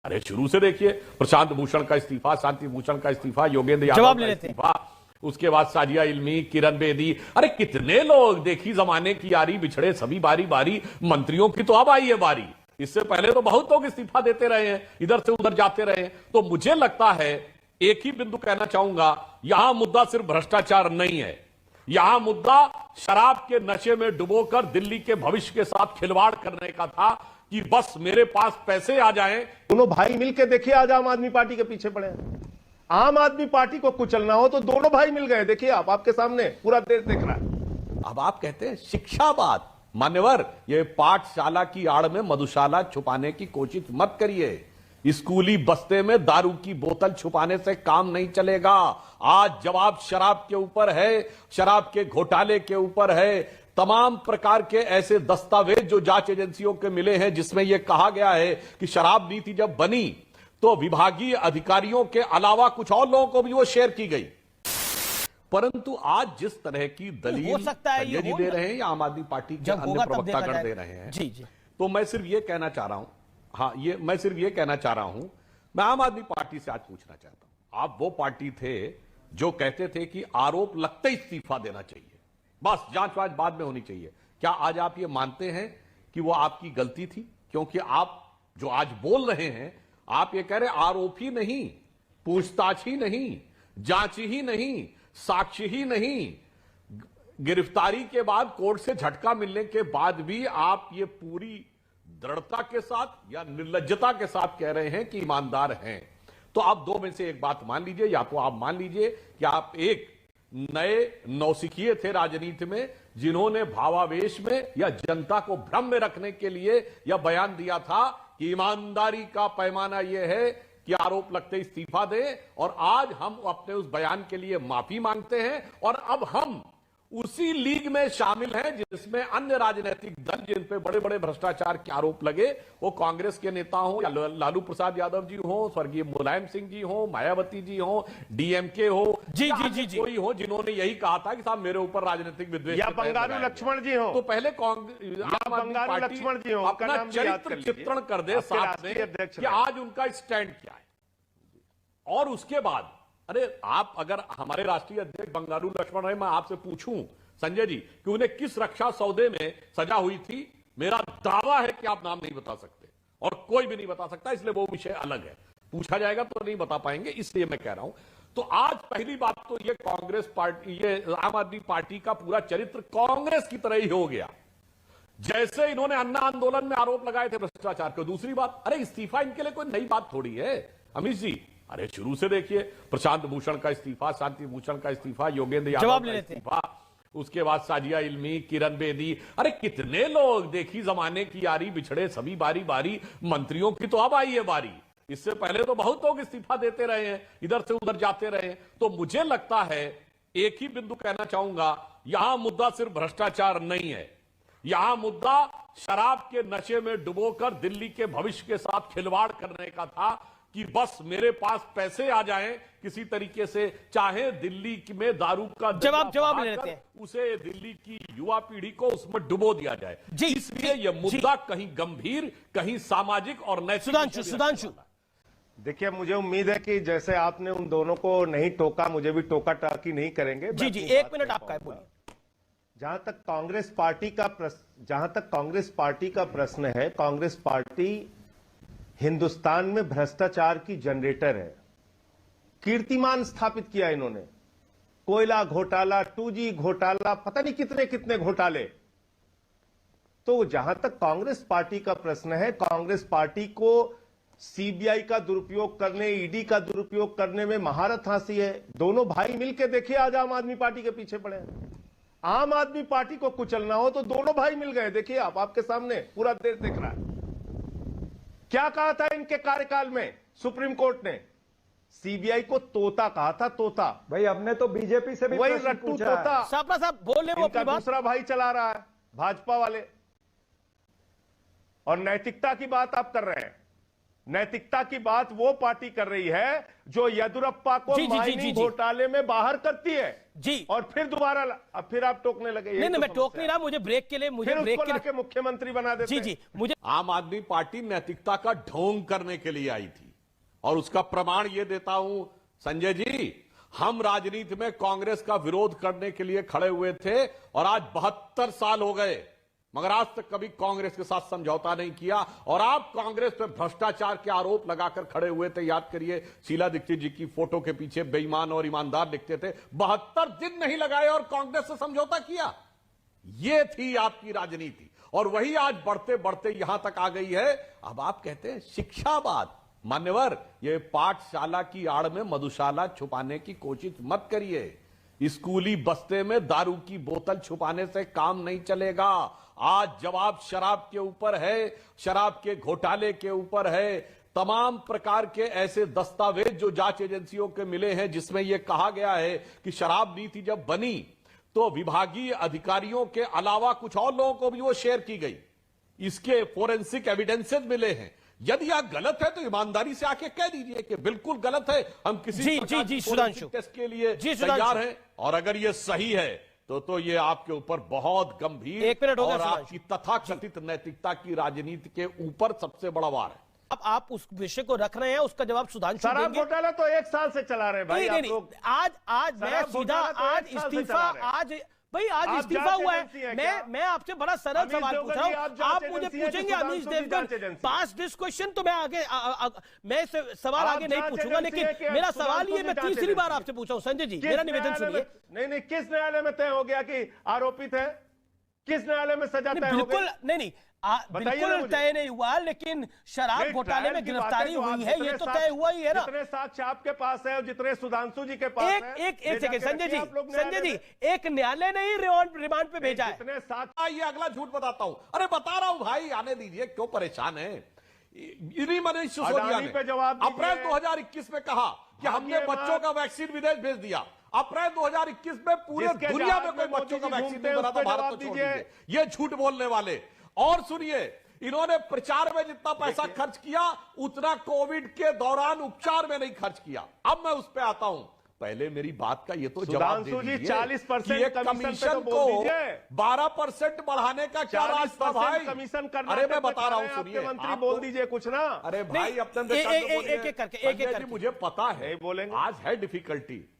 अरे शुरू से देखिए, प्रशांत भूषण का इस्तीफा, शांति भूषण का इस्तीफा, योगेंद्र जवाब यादव ले का लेते हैं। इस्तीफा, उसके बाद साजिया इल्मी, किरण बेदी, अरे कितने लोग, देखी जमाने की यारी बिछड़े सभी बारी बारी, मंत्रियों की तो अब आई है बारी। इससे पहले तो बहुत लोग इस्तीफा देते रहे हैं, इधर से उधर जाते रहे हैं। तो मुझे लगता है, एक ही बिंदु कहना चाहूंगा, यहां मुद्दा सिर्फ भ्रष्टाचार नहीं है, यहां मुद्दा शराब के नशे में डुबोकर दिल्ली के भविष्य के साथ खिलवाड़ करने का था कि बस मेरे पास पैसे आ जाएं। दोनों भाई मिलके देखिए, आज आम आदमी पार्टी के पीछे पड़े हैं। आम आदमी पार्टी को कुचलना हो तो दोनों भाई मिल गए, देखिए आप, आपके सामने पूरा देश देख रहा है। अब आप कहते हैं शिक्षावाद, मान्यवर, ये पाठशाला की आड़ में मधुशाला छुपाने की कोशिश मत करिए। स्कूली बस्ते में दारू की बोतल छुपाने से काम नहीं चलेगा। आज जवाब शराब के ऊपर है, शराब के घोटाले के ऊपर है। तमाम प्रकार के ऐसे दस्तावेज जो जांच एजेंसियों के मिले हैं, जिसमें यह कहा गया है कि शराब नीति जब बनी तो विभागीय अधिकारियों के अलावा कुछ और लोगों को भी वो शेयर की गई। परंतु आज जिस तरह की दलील संजय जी दे रहे हैं या आम आदमी पार्टी के अन्य प्रवक्तागण दे रहे हैं, जी जी, तो मैं सिर्फ ये कहना चाह रहा हूं, मैं सिर्फ ये कहना चाह रहा हूं, मैं आम आदमी पार्टी से आज पूछना चाहता हूं, आप वो पार्टी थे जो कहते थे कि आरोप लगते ही इस्तीफा देना चाहिए, बस जांच वांच बाद में होनी चाहिए। क्या आज आप ये मानते हैं कि वो आपकी गलती थी? क्योंकि आप जो आज बोल रहे हैं, आप ये कह रहे आरोप ही नहीं, पूछताछ ही नहीं, जांच ही नहीं, साक्ष्य ही नहीं, गिरफ्तारी के बाद कोर्ट से झटका मिलने के बाद भी आप ये पूरी दृढ़ता के साथ या निर्लज्जता के साथ कह रहे हैं कि ईमानदार हैं। तो आप दो में से एक बात मान लीजिए, या तो आप मान लीजिए कि आप एक नए नौसिखिए थे राजनीति में, जिन्होंने भावावेश में या जनता को भ्रम में रखने के लिए यह बयान दिया था कि ईमानदारी का पैमाना यह है कि आरोप लगते इस्तीफा दें, और आज हम अपने उस बयान के लिए माफी मांगते हैं। और अब हम उसी लीग में शामिल हैं जिसमें अन्य राजनीतिक दल जिन पे बड़े बड़े भ्रष्टाचार के आरोप लगे, वो कांग्रेस के नेता हो या लालू प्रसाद यादव जी हो, स्वर्गीय मुलायम सिंह जी हो, मायावती जी हो, डीएमके हो, जी जी जी जी, कोई हो जिन्होंने यही कहा था कि साहब मेरे ऊपर राजनीतिक विद्वेष, या बंगारू लक्ष्मण जी हो, तो पहले कांग्रेस लक्ष्मण जी हो, अपना चरित्र चित्रण कर दे साथ में कि आज उनका स्टैंड क्या है। और उसके बाद, अरे आप अगर हमारे राष्ट्रीय अध्यक्ष बंगारू लक्ष्मण रहे, मैं आपसे पूछूं संजय जी कि उन्हें किस रक्षा सौदे में सजा हुई थी, मेरा दावा है कि आप नाम नहीं बता सकते और कोई भी नहीं बता सकता, इसलिए वो विषय अलग है, पूछा जाएगा तो नहीं बता पाएंगे, इसलिए मैं कह रहा हूं। तो आज पहली बात तो ये कांग्रेस पार्टी, ये आम आदमी पार्टी का पूरा चरित्र कांग्रेस की तरह ही हो गया, जैसे इन्होंने अन्ना आंदोलन में आरोप लगाए थे भ्रष्टाचार के। दूसरी बात, अरे इस्तीफा इनके लिए कोई नई बात थोड़ी है अमित जी। अरे शुरू से देखिए, प्रशांत भूषण का इस्तीफा, शांति भूषण का इस्तीफा, योगेंद्र यादव का इस्तीफा, उसके बाद साजिया इल्मी, किरण बेदी, अरे कितने लोग, देखी जमाने की यारी बिछड़े सभी बारी बारी, मंत्रियों की तो अब आई है बारी। इससे पहले तो बहुत लोग इस्तीफा देते रहे हैं, इधर से उधर जाते रहे हैं। तो मुझे लगता है, एक ही बिंदु कहना चाहूंगा, यहां मुद्दा सिर्फ भ्रष्टाचार नहीं है, यहां मुद्दा शराब के नशे में डुबोकर दिल्ली के भविष्य के साथ खिलवाड़ करने का था कि बस मेरे पास पैसे आ जाएं किसी तरीके से, चाहे दिल्ली में दारू का जवाब ले लेते हैं, उसे दिल्ली की युवा पीढ़ी को उसमें डुबो दिया जाए। इसलिए यह मुद्दा कहीं गंभीर, कहीं सामाजिक और नैतिक। सुधांशु, देखिए मुझे उम्मीद है कि जैसे आपने उन दोनों को नहीं टोका, मुझे भी टोका टाकी नहीं करेंगे। जी जी, एक मिनट आपका है, बोलिए। जहां तक कांग्रेस पार्टी का प्रश्न है, कांग्रेस पार्टी हिंदुस्तान में भ्रष्टाचार की जनरेटर है। कीर्तिमान स्थापित किया इन्होंने, कोयला घोटाला, 2G घोटाला, पता नहीं कितने कितने घोटाले। तो जहां तक कांग्रेस पार्टी का प्रश्न है, कांग्रेस पार्टी को सीबीआई का दुरुपयोग करने, ईडी का दुरुपयोग करने में महारत हासिल है। दोनों भाई मिलकर देखिए, आज आम आदमी पार्टी के पीछे पड़े हैं। आम आदमी पार्टी को कुचलना हो तो दोनों भाई मिल गए, देखिए आप, आपके सामने पूरा देश देख रहा है। क्या कहा था इनके कार्यकाल में सुप्रीम कोर्ट ने? सीबीआई को तोता कहा था, तोता। भाई हमने तो बीजेपी से भी वही रट्टू तोता साहब बोले, वो इनका दूसरा भाई चला रहा है, भाजपा वाले। और नैतिकता की बात आप कर रहे हैं, नैतिकता की बात वो पार्टी कर रही है जो येदियुरप्पा को जी, जी, जी, माइनिंग जी, जी। घोटाले में बाहर करती है जी। और फिर दोबारा अब फिर आप टोकने लगे। नहीं नहीं, मैं टोक नहीं रहा, मुझे ब्रेक के लिए, मुझे फिर ब्रेक उसको के लिए। लाके मुख्यमंत्री बना देते। जी जी, मुझे आम आदमी पार्टी नैतिकता का ढोंग करने के लिए आई थी और उसका प्रमाण यह देता हूं संजय जी, हम राजनीति में कांग्रेस का विरोध करने के लिए खड़े हुए थे और आज 72 साल हो गए, मगर आज तक कभी कांग्रेस के साथ समझौता नहीं किया और आप कांग्रेस पे भ्रष्टाचार के आरोप लगाकर खड़े हुए थे। याद करिए, शीला दीक्षित जी की फोटो के पीछे बेईमान और ईमानदार लिखते थे। 72 दिन नहीं लगाए और कांग्रेस से समझौता किया। यह थी आपकी राजनीति और वही आज बढ़ते बढ़ते यहां तक आ गई है। अब आप कहते हैं शिक्षावाद। मान्यवर, ये पाठशाला की आड़ में मधुशाला छुपाने की कोशिश मत करिए। स्कूली बस्ते में दारू की बोतल छुपाने से काम नहीं चलेगा। आज जवाब शराब के ऊपर है, शराब के घोटाले के ऊपर है। तमाम प्रकार के ऐसे दस्तावेज जो जांच एजेंसियों के मिले हैं जिसमें यह कहा गया है कि शराब नीति जब बनी तो विभागीय अधिकारियों के अलावा कुछ और लोगों को भी वो शेयर की गई। इसके फोरेंसिक एविडेंसेस मिले हैं। यदि आप गलत है तो ईमानदारी से आके कह दीजिए कि बिल्कुल गलत है, हम किसी जी, प्रकार जी, की सुधांशु। फोरेंसिक टेस्ट के लिए जी, सुधांशु। तैयार हैं। और अगर ये सही है तो ये आपके ऊपर बहुत गंभीर 1 मिनट हो गया और सुधांशु। आपकी तथाकथित नैतिकता की राजनीति के ऊपर सबसे बड़ा वार है। अब आप उस विषय को रख रहे हैं, उसका जवाब सुधांशु शराब देंगे। घोटाला तो 1 साल से चला रहे हैं भाई नहीं आप नहीं लोग। आज मैं शराब सीधा घोटाला तो आज 1 साल से इस्तीफा चला रहे हैं। आज भाई आज आप इस्तीफा जांच हुआ एजेंसी है है। क्या? मैं आपसे बड़ा सरल अमीश सवाल पूछ देवगन रहा जी, हूं। आप जांच आप मुझे एजेंसी है कि पूछेंगे अमीश सुधांशु की जांच देवगन एजेंसी है? पास दिस क्वेश्चन तो मैं आगे मैं सवाल आप आगे नहीं जांच पूछूंगा, एजेंसी है लेकिन कि मेरा सुधांशु सवाल ये की मैं जांच तीसरी बार एजेंसी? आपसे पूछा हूं। संजय जी, किस मेरा निवेदन न्यायालय सुनिए। में- नहीं, किस न्यायालय में तय हो गया कि आरोपित है? किस न्यायालय में सजा तय हो बिल्कुल गई? नहीं बताइए ना बिल्कुल मुझे। तय नहीं हुआ, लेकिन शराब नहीं, घोटाले में ट्रायल की बात गिरफ्तारी तो आप हुई है, ये जितने तो साक्ष्य- तय हुआ ही है ना। जितने साक्ष्य आपके पास है और जितने सुधांशु जी के पास है, एक ले सेकंड जाके संजय रखिए आप लोग जी, संजय न्यायालय जी, में। एक न्यायालय ने ही रिमांड पे भेजा है। जितने साक्ष्य ये अगला झूठ बताता हूं। अरे बता रहा हूं भाई, आने दीजिए, क्यों परेशान है। इन्हीं मनीष सिसोदिया अडानी ने पे जवाब दीजिए। अप्रैल 2021 में कहा कि हमने भाग्य बच्चों का वैक्सीन विदेश भेज दिया। अप्रैल 2021 में पूरे जिसके दुनिया जहाज में कोई में बच्चों का मोदी जी वैक्सीन घूमते नहीं हैं, बना उस था, पे भारत जवाब को छोड़ दीजिए। दीजिए। ये झूठ बोलने वाले। और सुनिए, इन्होंने प्रचार में जितना पैसा खर्च किया उतना कोविड के दौरान उपचार में नहीं खर्च किया। अब मैं उस पे आता हूं। पहले मेरी बात का ये तो जवाब दे सुधांशु जी, दीजिए 40% कि ये कमीशन पे कमीशन तो बोल को दीजिए। 12% बढ़ाने का क्या राज था भाई? कमीशन करना। अरे मैं बता रहा हूं, आपके सुनिए। मंत्री आप बोल तो- दीजिए कुछ ना। अरे भाई, नहीं, अपने एक करके मुझे पता है, नहीं बोलेंगे। आज है डिफिकल्टी।